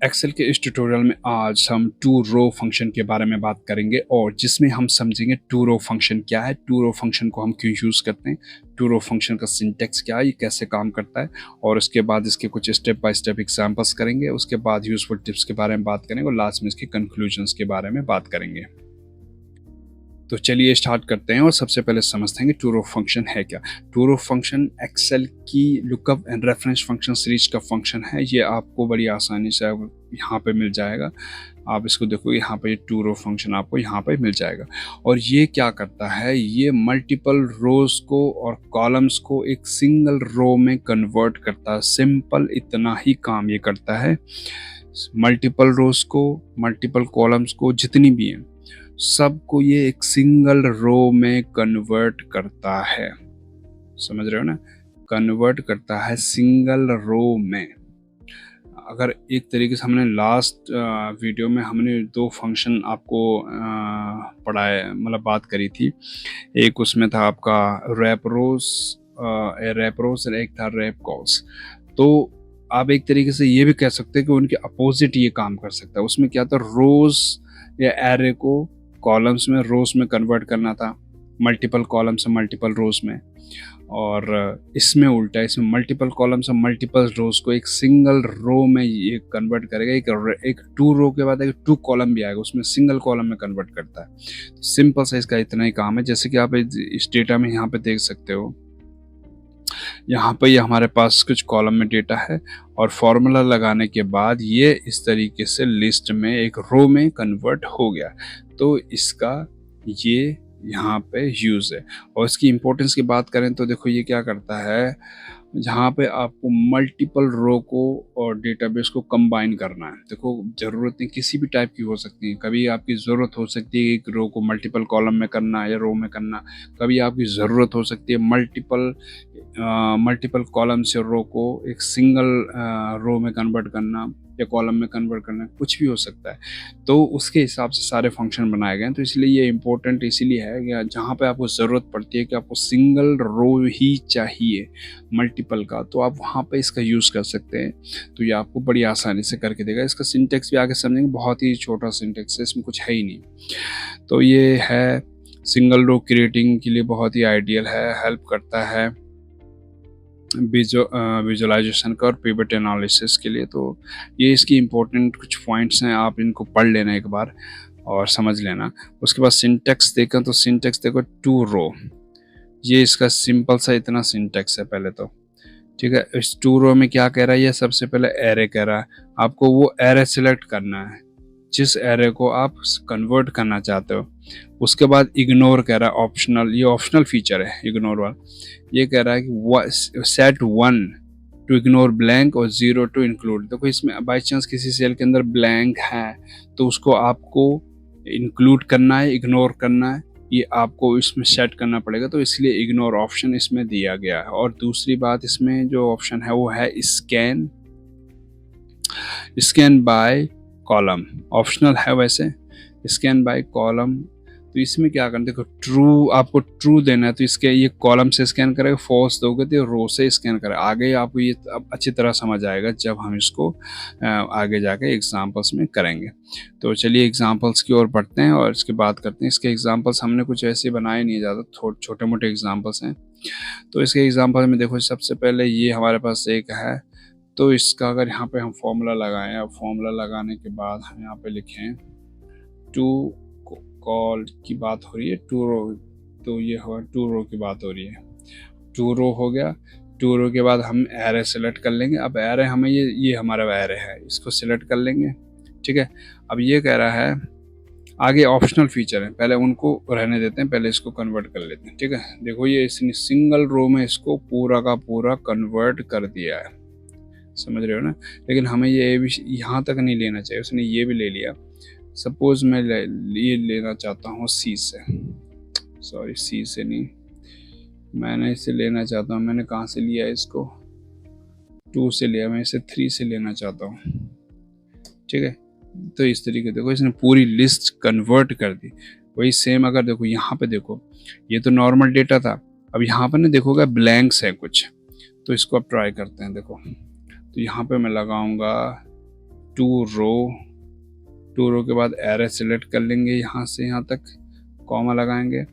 Excel के इस tutorial में आज हम टू रो फंक्शन के बारे में बात करेंगे और जिसमें हम समझेंगे टू रो फंक्शन क्या है, टू रो फंक्शन को हम क्यों यूज़ करते हैं, टू रो फंक्शन का सिंटेक्स क्या है, ये कैसे काम करता है और उसके बाद इसके कुछ स्टेप बाय स्टेप एग्जांपल्स करेंगे। उसके बाद यूजफुल टिप्स के बारे में बात करेंगे और लास्ट में इसके कंक्लूजन्स के बारे में बात करेंगे। तो चलिए स्टार्ट करते हैं और सबसे पहले समझते हैं कि टू रो फंक्शन है क्या। टू रो फंक्शन एक्सेल की lookup and reference function series का फंक्शन है। ये आपको बड़ी आसानी से यहाँ पे मिल जाएगा। आप इसको देखो, यहाँ पे टू रो फंक्शन आपको यहाँ पे मिल जाएगा। और ये क्या करता है, ये मल्टीपल रोज को और कॉलम्स को एक सिंगल रो में कन्वर्ट करता है। सिंपल इतना ही काम ये करता है। मल्टीपल रोज को, मल्टीपल कॉलम्स को, जितनी भी हैं सबको ये एक सिंगल रो में कन्वर्ट करता है। समझ रहे हो ना, कन्वर्ट करता है सिंगल रो में। अगर एक तरीके से हमने लास्ट वीडियो में हमने दो फंक्शन आपको पढ़ाए, मतलब बात करी थी। एक उसमें था आपका रैप रोज और एक था रैप कॉल्स। तो आप एक तरीके से ये भी कह सकते हैं कि उनके अपोजिट ये काम कर सकता है। उसमें क्या था, रोज या एरे को कॉलम्स में, रोज में कन्वर्ट करना था, मल्टीपल कॉलम से मल्टीपल रोज में। और इसमें उल्टा है, इसमें मल्टीपल कॉलम से मल्टीपल रोज को एक सिंगल रो में ये कन्वर्ट करेगा। एक टू रो के बाद एक टू कॉलम भी आएगा, उसमें सिंगल कॉलम में कन्वर्ट करता है। सिंपल सा इसका इतना ही काम है। जैसे कि आप इस डेटा में यहाँ पे देख सकते हो, यहाँ पे ये हमारे पास कुछ कॉलम में डेटा है और फॉर्मूला लगाने के बाद ये इस तरीके से लिस्ट में एक रो में कन्वर्ट हो गया। तो इसका ये यहाँ पे यूज़ है। और इसकी इम्पोर्टेंस की बात करें तो देखो ये क्या करता है, जहाँ पे आपको मल्टीपल रो को और डेटाबेस को कंबाइन करना है। देखो ज़रूरतें किसी भी टाइप की हो सकती हैं। कभी आपकी ज़रूरत हो सकती है एक रो को मल्टीपल कॉलम में करना या रो में करना। कभी आपकी ज़रूरत हो सकती है मल्टीपल कॉलम से रो को एक सिंगल रो में कन्वर्ट करना या कॉलम में कन्वर्ट करना, कुछ भी हो सकता है। तो उसके हिसाब से सारे फंक्शन बनाए गए हैं। तो इसलिए ये इम्पोर्टेंट इसीलिए है कि जहाँ पे आपको ज़रूरत पड़ती है कि आपको सिंगल रो ही चाहिए मल्टीपल का, तो आप वहाँ पे इसका यूज़ कर सकते हैं। तो ये आपको बड़ी आसानी से करके देगा। इसका सिंटेक्स भी आगे समझेंगे, बहुत ही छोटा सिंटेक्स है, इसमें कुछ है ही नहीं। तो ये है सिंगल रो क्रिएटिंग के लिए बहुत ही आइडियल है, हेल्प करता है विजुअलाइजेशन का और पिवट एनालिसिस के लिए। तो ये इसकी इम्पोर्टेंट कुछ पॉइंट्स हैं, आप इनको पढ़ लेना एक बार और समझ लेना। उसके बाद सिंटेक्स देखें तो सिंटेक्स देखो, टू रो, ये इसका सिंपल सा इतना सिंटेक्स है पहले तो, ठीक है। इस टू रो में क्या कह रहा है, ये सबसे पहले एरे कह रहा है। आपको वो एरे सिलेक्ट करना है जिस एरे को आप कन्वर्ट करना चाहते हो। उसके बाद इग्नोर कह रहा है, ऑप्शनल, ये ऑप्शनल फीचर है इग्नोर वाला। ये कह रहा है कि सेट 1 टू इग्नोर ब्लैंक और 0 टू इंक्लूड। देखो इसमें बाई चांस किसी सेल के अंदर ब्लैंक है तो उसको आपको इंक्लूड करना है, इग्नोर करना है, ये आपको इसमें सेट करना पड़ेगा। तो इसलिए इग्नोर ऑप्शन इसमें दिया गया है। और दूसरी बात, इसमें जो ऑप्शन है वो है स्कैन बाय कॉलम, ऑप्शनल है वैसे, स्कैन बाय कॉलम। तो इसमें क्या करना, देखो ट्रू, आपको ट्रू देना है तो इसके ये कॉलम से स्कैन करेगा, फॉल्स दोगे तो रो से स्कैन करेगा। आगे आपको ये अब अच्छी तरह समझ आएगा जब हम इसको आगे जाके एग्जांपल्स में करेंगे। तो चलिए एग्जांपल्स की ओर बढ़ते हैं और इसकी बात करते हैं। इसके एग्जांपल्स हमने कुछ ऐसे बनाए नहीं, ज़्यादा छोटे मोटे एग्जांपल्स हैं। तो इसके एग्जांपल में देखो, सबसे पहले ये हमारे पास एक है। तो इसका अगर यहाँ पे हम फॉर्मूला लगाएं, अब फॉर्मूला लगाने के बाद हम यहाँ पे लिखें टू कॉल की बात हो रही है, टू रो, तो ये हो टू रो की बात हो रही है। टू रो हो गया। टू रो के बाद हम एरे सेलेक्ट कर लेंगे। अब एरे हमें ये हमारा एरे है, इसको सिलेक्ट कर लेंगे, ठीक है। अब ये कह रहा है आगे ऑप्शनल फीचर है, पहले उनको रहने देते हैं, पहले इसको कन्वर्ट कर लेते हैं, ठीक है। देखो ये इसने सिंगल रो में इसको पूरा का पूरा कन्वर्ट कर दिया है, समझ रहे हो ना। लेकिन हमें ये भी यहाँ तक नहीं लेना चाहिए, उसने ये भी ले लिया। सपोज मैं ये लेना चाहता हूँ सी से, सॉरी सी से नहीं, मैंने इसे लेना चाहता हूँ, मैंने कहाँ से लिया इसको, 2 से लिया, मैं इसे 3 से लेना चाहता हूँ, ठीक है। तो इस तरीके देखो इसने पूरी लिस्ट कन्वर्ट कर दी। वही सेम अगर देखो यहाँ पे देखो, ये तो नॉर्मल डेटा था, अब यहाँ पे ना देखोगे ब्लैंक्स है कुछ, तो इसको अब ट्राई करते हैं। देखो तो यहाँ पे मैं लगाऊंगा टू रो के बाद एरे सेलेक्ट कर लेंगे, यहाँ से यहाँ तक कॉमा लगाएंगे।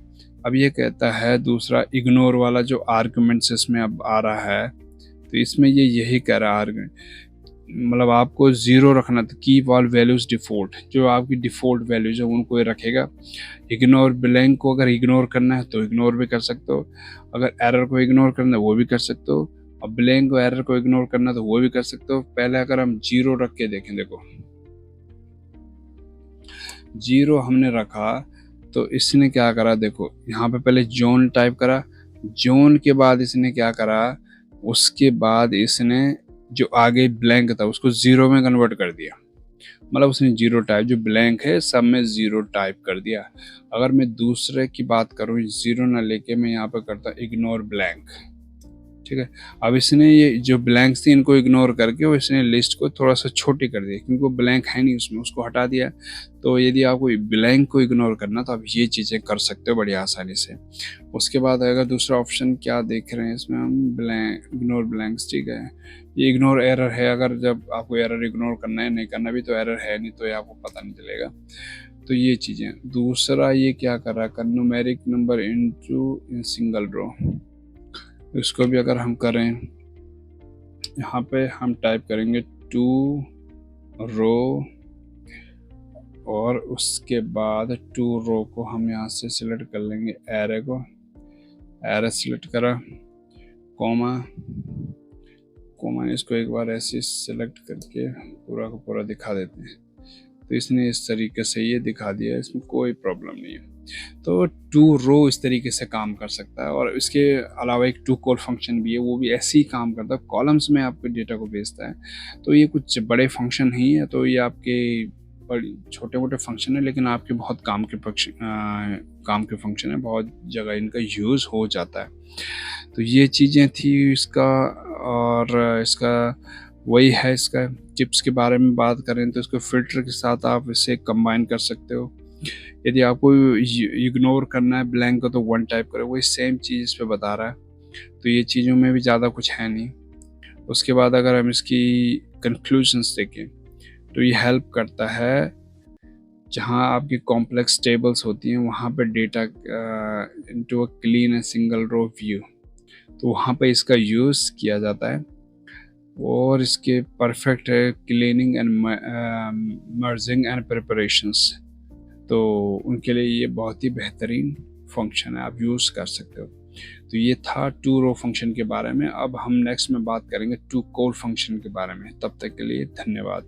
अब ये कहता है दूसरा इग्नोर वाला जो आर्गुमेंट्स इसमें अब आ रहा है, तो इसमें ये यही कह रहा है आर्गुमेंट, मतलब आपको ज़ीरो रखना था, कीप ऑल वैल्यूज़ डिफ़ॉल्ट, जो आपकी डिफ़ॉल्ट वैल्यूज़ है उनको ये रखेगा। इग्नोर ब्लैंक को अगर इग्नोर करना है तो इग्नोर भी कर सकते हो, अगर एरर को इग्नोर करना है वो भी कर सकते हो, और ब्लैंक को एरर को इग्नोर करना है तो वो भी कर सकते हो। पहले अगर हम जीरो रख के देखें, देखो जीरो हमने रखा तो इसने क्या करा, देखो यहाँ पे पहले जोन टाइप करा, जोन के बाद इसने क्या करा, उसके बाद इसने जो आगे ब्लैंक था उसको ज़ीरो में कन्वर्ट कर दिया, मतलब उसने जीरो टाइप, जो ब्लैंक है सब में ज़ीरो टाइप कर दिया। अगर मैं दूसरे की बात करूँ, ज़ीरो ना लेके मैं यहाँ पे करता इग्नोर ब्लैंक, ठीक है। अब इसने ये जो ब्लैंक्स थी इनको इग्नोर करके वो इसने लिस्ट को थोड़ा सा छोटी कर दिया, क्योंकि वो ब्लैंक है नहीं उसमें, उसको हटा दिया। तो यदि आपको ब्लैंक को इग्नोर करना तो आप ये चीज़ें कर सकते हो बड़ी आसानी से। उसके बाद अगर दूसरा ऑप्शन क्या देख रहे हैं इसमें हम, ब्लैंक, इग्नोर ब्लैंक्स, ठीक है। ये इग्नोर एरर है, अगर जब आपको एरर इग्नोर करना है, नहीं करना भी तो एरर है नहीं तो ये आपको पता नहीं चलेगा। तो ये चीज़ें। दूसरा ये क्या कर रहा है, numeric number into in single row, इसको भी अगर हम करें, यहाँ पे हम टाइप करेंगे टू रो, और उसके बाद टू रो को हम यहाँ से सिलेक्ट कर लेंगे, एरे को, एरे सिलेक्ट करा, कॉमा, इसको एक बार ऐसे सिलेक्ट करके पूरा का पूरा दिखा देते हैं। तो इसने इस तरीके से ये दिखा दिया, इसमें कोई प्रॉब्लम नहीं है। तो टू रो इस तरीके से काम कर सकता है। और इसके अलावा एक टू कॉल फंक्शन भी है, वो भी ऐसे ही काम करता है, कॉलम्स में आपके डेटा को भेजता है। तो ये कुछ बड़े फंक्शन नहीं है, तो ये आपके बड़ी छोटे मोटे फंक्शन है, लेकिन आपके बहुत काम के फंक्शन है, बहुत जगह इनका यूज़ हो जाता है। तो ये चीज़ें थी इसका, और इसका वही है, इसका टिप्स के बारे में बात करें तो इसको फ़िल्टर के साथ आप इसे कंबाइन कर सकते हो। यदि आपको इग्नोर करना है ब्लैंक को तो वन टाइप करो, वही सेम चीज़ इस पे बता रहा है। तो ये चीज़ों में भी ज़्यादा कुछ है नहीं। उसके बाद अगर हम इसकी कंक्लूजन्स देखें तो ये हेल्प करता है, जहाँ आपकी कॉम्प्लेक्स टेबल्स होती हैं वहाँ पे data into a clean and single row view, तो वहाँ पे इसका यूज़ किया जाता है। और इसके परफेक्ट है cleaning and merging and preparations, तो उनके लिए ये बहुत ही बेहतरीन फंक्शन है, आप यूज़ कर सकते हो। तो ये था टू रो फंक्शन के बारे में। अब हम नेक्स्ट में बात करेंगे टू कॉल फंक्शन के बारे में। तब तक के लिए धन्यवाद।